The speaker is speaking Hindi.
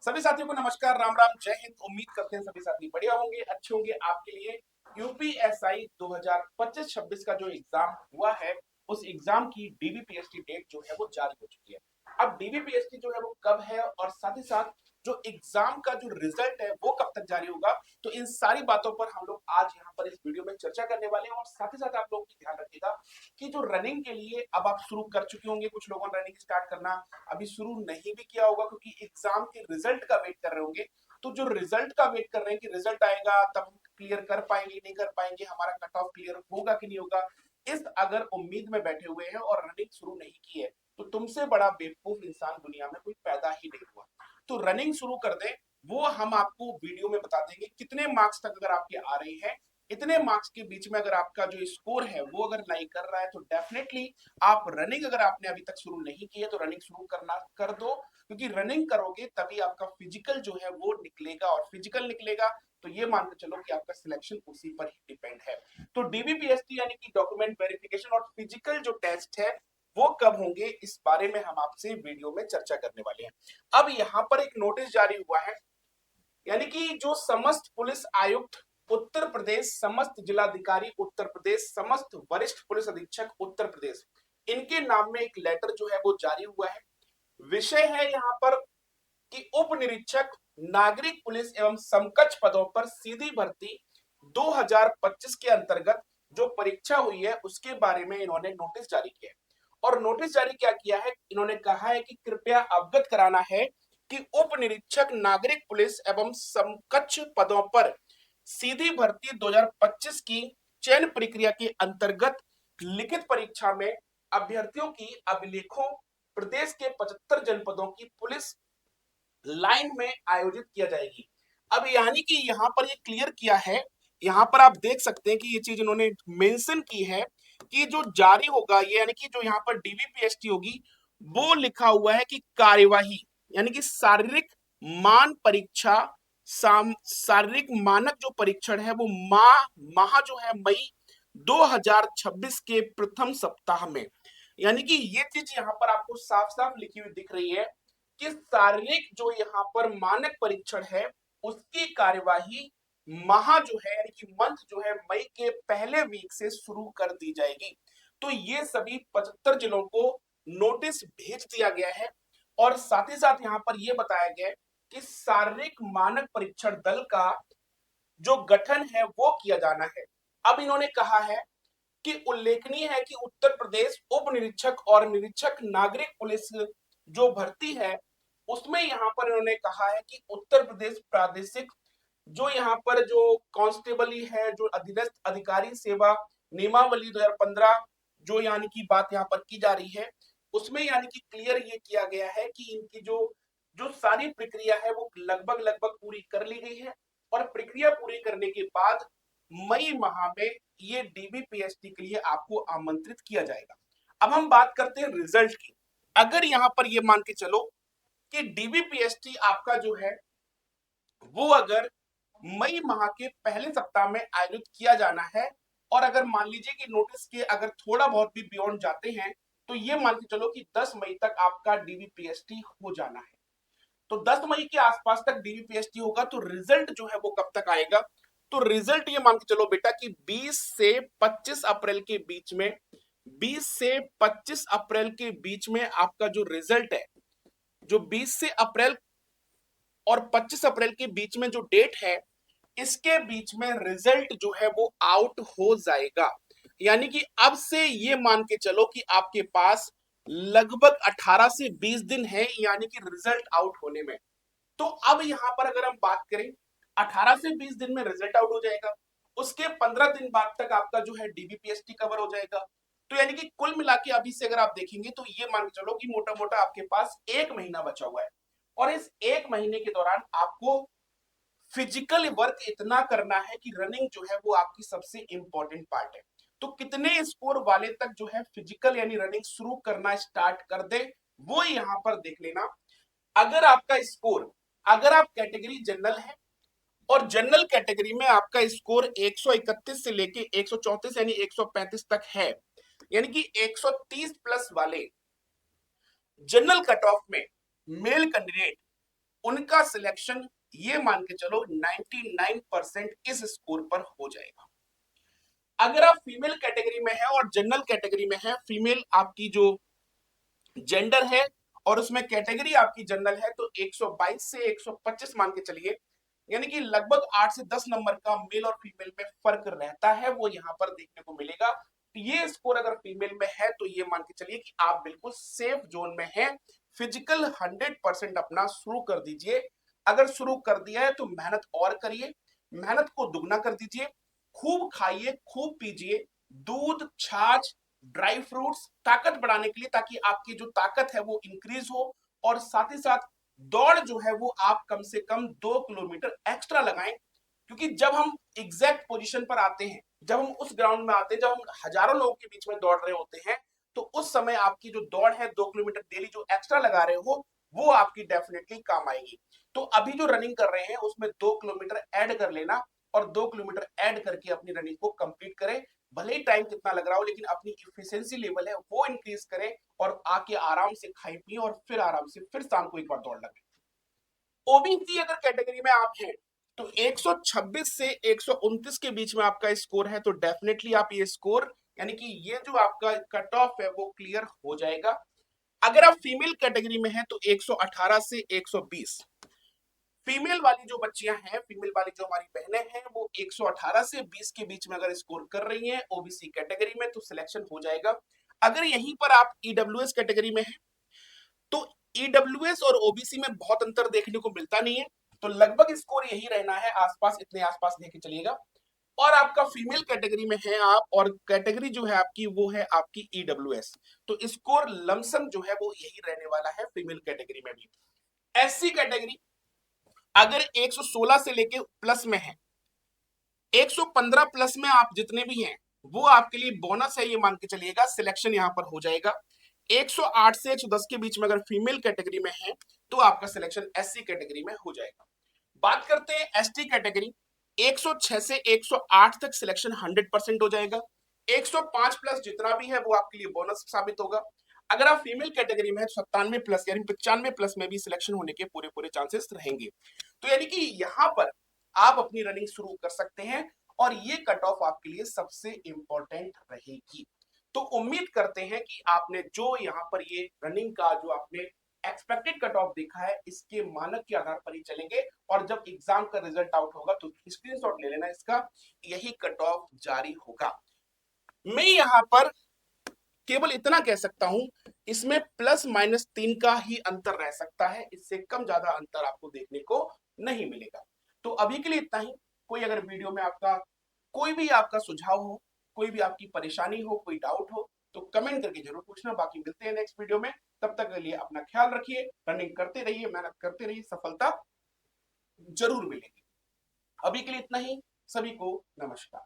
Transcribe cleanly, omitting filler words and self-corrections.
सभी साथियों को नमस्कार, राम राम, जय हिंद। उम्मीद करते हैं सभी साथी बढ़िया होंगे, अच्छे होंगे। आपके लिए यूपीएसआई 2025-26 का जो एग्जाम हुआ है, उस एग्जाम की डीबीपीएसटी डेट जो है वो जारी हो चुकी है। अब डीबीपीएसटी जो है वो कब है और साथ ही साथ जो एग्जाम का जो रिजल्ट है वो कब तक जारी होगा, तो इन सारी बातों पर हम लोग आज यहाँ पर इस वीडियो में चर्चा करने वाले हैं। और साथ ही साथ आप लोग ध्यान रखिएगा कि जो रनिंग के लिए अब आप शुरू कर चुके होंगे, कुछ लोगों ने रनिंग स्टार्ट करना अभी शुरू नहीं भी किया होगा क्योंकि एग्जाम के रिजल्ट का वेट कर रहे होंगे। तो जो रिजल्ट का वेट कर रहे हैं कि रिजल्ट आएगा तब हम क्लियर कर पाएंगे नहीं कर पाएंगे, हमारा कट ऑफ क्लियर होगा कि नहीं होगा, इस अगर उम्मीद में बैठे हुए हैं और रनिंग शुरू नहीं की है तो तुमसे बड़ा बेवकूफ इंसान दुनिया में कोई पैदा ही नहीं हुआ। तो रनिंग शुरू कर दें, वो हम आपको वीडियो में बता देंगे। कितने मार्क्स तक अगर आपके आ रहे हैं, इतने मार्क्स के बीच में अगर आपका जो स्कोर है वो अगर लाई कर रहा है तो डेफिनेटली आप रनिंग, अगर आपने अभी तक शुरू नहीं की है तो रनिंग शुरू करना कर दो, क्योंकि रनिंग करोगे तभी आपका फिजिकल जो है वो निकलेगा, और फिजिकल निकलेगा तो ये मान के चलो कि आपका सिलेक्शन उसी पर ही डिपेंड है। तो डीबीपीएसटी यानी कि डॉक्यूमेंट वेरिफिकेशन और फिजिकल जो टेस्ट है वो कब होंगे, इस बारे में हम आपसे वीडियो में चर्चा करने वाले हैं। अब यहाँ पर एक नोटिस जारी हुआ है, यानी कि जो समस्त पुलिस आयुक्त उत्तर प्रदेश, समस्त जिलाधिकारी उत्तर प्रदेश, समस्त वरिष्ठ पुलिस अधीक्षक उत्तर प्रदेश, इनके नाम में एक लेटर जो है वो जारी हुआ है। विषय है यहाँ पर कि उप निरीक्षक नागरिक पुलिस एवं समकक्ष पदों पर सीधी भर्ती 2025 के अंतर्गत जो परीक्षा हुई है उसके बारे में इन्होंने नोटिस जारी किया है। और नोटिस जारी क्या किया है, इन्होंने कहा है कि कृपया अवगत कराना है कि उप निरीक्षक नागरिक पुलिस एवं समकक्ष पदों पर सीधी भर्ती 2025 की चयन प्रक्रिया के अंतर्गत लिखित परीक्षा में अभ्यर्थियों की अभिलेखों प्रदेश के 75 जनपदों की पुलिस लाइन में आयोजित किया जाएगी। अब यानी कि यहाँ पर ये क्लियर किया है, यहाँ पर आप देख सकते हैं कि ये चीज इन्होंने मेंशन की है कि जो जारी होगा ये, यानी कि जो यहाँ पर डीबीपीएसटी होगी वो लिखा हुआ है कि कार्यवाही यानी कि शारीरिक मान परीक्षा, शारीरिक मानक जो परीक्षण है वो माह जो है मई 2026 के प्रथम सप्ताह में, यानी कि ये चीज यहाँ पर आपको साफ साफ लिखी हुई दिख रही है कि शारीरिक जो यहाँ पर मानक परीक्षण है उसकी कार्यवाही माह जो है यानी कि मंथ जो है मई के पहले वीक से शुरू कर दी जाएगी। तो ये सभी 75 जिलों को नोटिस भेज दिया गया है। और साथ ही साथ यहाँ पर यह बताया गया है कि शारीरिक मानक परीक्षण दल का जो गठन है वो किया जाना है। अब इन्होंने कहा है कि उल्लेखनीय है कि उत्तर प्रदेश उप निरीक्षक और निरीक्षक नागरिक पुलिस जो भर्ती है उसमें यहाँ पर इन्होंने कहा है कि उत्तर प्रदेश प्रादेशिक जो यहाँ पर जो कांस्टेबली है, जो अधीनस्थ अधिकारी सेवा नियमावली 2015 जो यानी कि बात यहाँ पर की जा रही है, उसमें यानी कि क्लियर ये किया गया है कि इनकी जो जो सारी प्रक्रिया है वो लगभग लगभग पूरी कर ली गई है। और प्रक्रिया पूरी करने के बाद मई माह में ये डीबीपीएसटी के लिए आपको आमंत्रित किया जाएगा। अब हम बात करते हैं रिजल्ट की। अगर यहां पर ये मान के चलो कि डीबीपीएसटी आपका जो है वो अगर मई माह के पहले सप्ताह में आयोजित किया जाना है, और अगर मान लीजिए कि नोटिस के अगर थोड़ा बहुत भी बियॉन्ड जाते हैं तो ये मान के चलो कि 10 मई तक आपका डीबीपीएसटी हो जाना है। तो 10 मई के आसपास तक डीबीपीएसटी होगा, तो रिजल्ट जो है वो कब तक आएगा, तो रिजल्ट ये मान के चलो बेटा कि 20 से 25 अप्रैल के बीच में, 20 से 25 अप्रैल के बीच में आपका जो रिजल्ट है, जो 20 से अप्रैल और 25 अप्रैल के बीच में जो डेट है, इसके बीच में रिजल्ट जो है वो आउट हो जाएगा। यानी कि अब से ये मान के चलो कि आपके पास लगभग 18 से 20 दिन है यानी कि रिजल्ट आउट होने में। तो अब यहां पर अगर हम बात करें, 18 से 20 दिन में रिजल्ट आउट हो जाएगा, उसके 15 दिन बाद तक आपका जो है डीबीपीएसटी कवर हो जाएगा। तो यानी कि कुल मिला के अभी से अगर आप देखेंगे तो ये मान के चलो कि मोटा मोटा आपके पास 1 महीना बचा हुआ है। और इस 1 महीने के दौरान आपको फिजिकल वर्क इतना करना है कि रनिंग जो है वो आपकी सबसे इंपॉर्टेंट पार्ट है। तो कितने स्कोर वाले तक जो है फिजिकल यानी रनिंग शुरू करना स्टार्ट कर दे, वो यहां पर देख लेना। अगर आपका स्कोर, अगर आप कैटेगरी जनरल है और जनरल कैटेगरी में आपका स्कोर 131 से लेके 134 यानी 135 तक है, यानी कि 130 प्लस वाले जनरल कट ऑफ में मेल कैंडिडेट उनका सिलेक्शन ये मान के चलो 99% इस स्कोर पर हो जाएगा। अगर आप फीमेल कैटेगरी में है और जनरल कैटेगरी में है, फीमेल आपकी जो जेंडर है और उसमें कैटेगरी आपकी जनरल है, तो 122 से 125 मान के चलिए, यानी कि लगभग 8 से 10 नंबर का मेल और फीमेल में फर्क रहता है, वो यहां पर देखने को मिलेगा। तो ये स्कोर अगर फीमेल में है तो ये मान के चलिए कि आप बिल्कुल सेफ जोन में हैं। फिजिकल 100% अपना शुरू कर दीजिए। अगर शुरू कर दिया है तो मेहनत और करिए, मेहनत को दुगना कर दीजिए, खूब खाइए, खूब पीजिए, दूध, छाछ, ड्राई फ्रूट्स ताकत बढ़ाने के लिए, ताकि आपकी जो ताकत है वो इंक्रीज हो। और साथ ही साथ दौड़ जो है वो आप कम से कम 2 किलोमीटर एक्स्ट्रा लगाएं, क्योंकि जब हम एग्जैक्ट पोजीशन पर आते हैं, जब हम उस ग्राउंड में आते हैं, जब हम हजारों लोगों के बीच में दौड़ रहे होते हैं, तो उस समय आपकी जो दौड़ है 2 किलोमीटर डेली जो एक्स्ट्रा लगा रहे हो, वो आपकी डेफिनेटली काम आएगी। तो अभी जो रनिंग कर रहे हैं उसमें 2 किलोमीटर ऐड कर लेना और 2 किलोमीटर ऐड करके अपनी रनिंग को कंप्लीट करें। भले ही टाइम कितना लग रहा हो, लेकिन अपनी इफिशिएंसी लेवल है वो इंक्रीज करें और आके आराम से खाई पिए और फिर आराम से फिर शाम को एक बार दौड़ लगे। ओबीसी अगर कैटेगरी में आप हैं तो 126 से 129 के बीच में आपका स्कोर है, तो डेफिनेटली आप ये स्कोर, यानी कि ये जो आपका कट ऑफ है वो क्लियर हो जाएगा। अगर आप फीमेल कैटेगरी में हैं तो 118 से 120, फीमेल वाली जो बच्चियां हैं, फीमेल वाली जो हमारी बहनें हैं, वो 118 से 20 के बीच में अगर स्कोर कर रही हैं ओबीसी कैटेगरी में, तो सिलेक्शन हो जाएगा। अगर यहीं पर आप ईडब्ल्यूएस कैटेगरी में हैं तो ईडब्ल्यूएस और ओबीसी में बहुत अंतर देखने को मिलता नहीं है, तो लगभग स्कोर यही रहना है, आसपास, इतने आसपास लेके चलिएगा। और आपका फीमेल कैटेगरी में है आप, और कैटेगरी जो है आपकी वो है आपकी ईडब्ल्यूएस, तो स्कोर लमसम जो है वो यही रहने वाला है फीमेल कैटेगरी में भी। एससी कैटेगरी अगर 116 से लेके प्लस में है, 115 प्लस में आप जितने भी हैं वो आपके लिए बोनस है, ये मान के चलिएगा, सिलेक्शन यहां पर हो जाएगा। 108 से 110 के बीच में अगर फीमेल कैटेगरी में है तो आपका सिलेक्शन एससी कैटेगरी में हो जाएगा। बात करते हैं एसटी कैटेगरी, 106 से 108 तक सिलेक्शन 100% हो जाएगा। 105 प्लस जितना भी है वो आपके लिए बोनस साबित होगा। अगर आप फीमेल कैटेगरी में है तो 97 प्लस यानी 95 प्लस में भी सिलेक्शन होने के पूरे पूरे चांसेस रहेंगे। तो यानी कि यहां पर आप अपनी रनिंग शुरू कर सकते हैं और ये कट ऑफ आपके लिए सबसे इंपॉर्टेंट रहेगी। तो उम्मीद करते हैं कि आपने जो यहाँ पर ये रनिंग का जो आपने एक्सपेक्टेड कट ऑफ देखा है, इसके मानक के आधार पर ही चलेंगे, और जब एग्जाम का रिजल्ट आउट होगा तो स्क्रीनशॉट ले लेना इसका, यही कट ऑफ जारी होगा। मैं यहाँ पर केवल इतना कह सकता हूं, इसमें प्लस माइनस 3 का ही अंतर रह सकता है, इससे कम ज्यादा अंतर आपको देखने को नहीं मिलेगा। तो अभी के लिए इतना ही। कोई अगर वीडियो में आपका कोई भी आपका सुझाव हो, कोई भी आपकी परेशानी हो, कोई डाउट हो, तो कमेंट करके जरूर पूछना। बाकी मिलते हैं नेक्स्ट वीडियो में, तब तक के लिए अपना ख्याल रखिए, रनिंग करते रहिए, मेहनत करते रहिए, सफलता जरूर मिलेगी। अभी के लिए इतना ही, सभी को नमस्कार।